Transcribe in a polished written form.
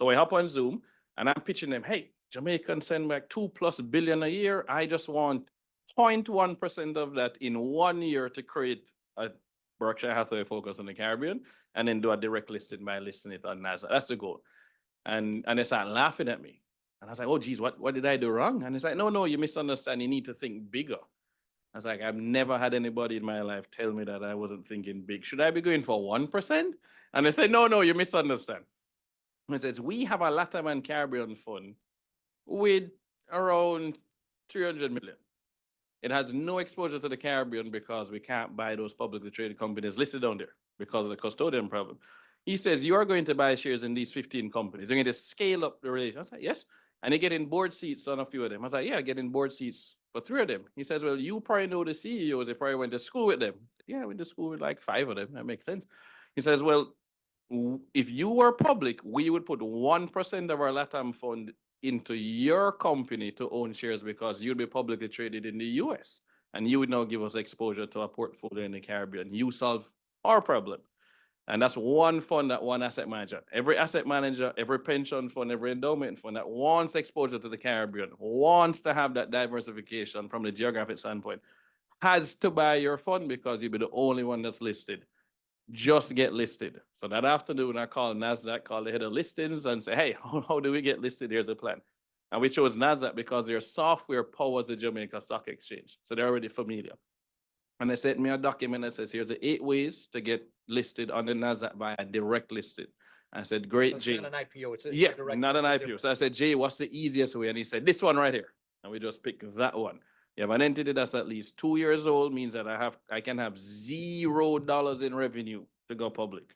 So I hop on Zoom and I'm pitching them, hey, Jamaicans send back 2+ billion a year. I just want 0.1% of that in 1 year to create a Berkshire Hathaway focus on the Caribbean and then do a direct listing by listing it on NASDAQ. That's the goal. And they start laughing at me. And I was like, oh, geez, what did I do wrong? And it's like, no, you misunderstand. You need to think bigger. I was like, I've never had anybody in my life tell me that I wasn't thinking big. Should I be going for 1%? And they said, no, you misunderstand. And it says, we have a Latam and Caribbean fund with around 300 million. It has no exposure to the Caribbean because we can't buy those publicly traded companies listed down there because of the custodian problem. He says, you are going to buy shares in these 15 companies. You're going to scale up the relation. I was like, yes. And they get in board seats on a few of them. I was like, yeah, get in board seats for 3 of them. He says, well, you probably know the CEOs. They probably went to school with them. Yeah, I went to school with like 5 of them. That makes sense. He says, well, if you were public, we would put 1% of our LATAM fund into your company to own shares because you'd be publicly traded in the US and you would now give us exposure to a portfolio in the Caribbean. You solve our problem. And that's one fund, that one asset manager. Every asset manager, every pension fund, every endowment fund that wants exposure to the Caribbean, wants to have that diversification from the geographic standpoint, has to buy your fund because you'll be the only one that's listed. Just get listed. So that afternoon, I called NASDAQ, called the head of listings and say, hey, how do we get listed? Here's a plan. And we chose NASDAQ because their software powers the Jamaica Stock Exchange. So they're already familiar. And they sent me a document that says, here's the 8 ways to get listed on the NASDAQ by a direct listing. I said, great, So it's Jay. not an IPO, it's Yeah, direct, not an it's IPO. different. So I said, Jay, what's the easiest way? And he said, this one right here. And we just picked that one. You have an entity that's at least 2 years old, means that I can have $0 in revenue to go public.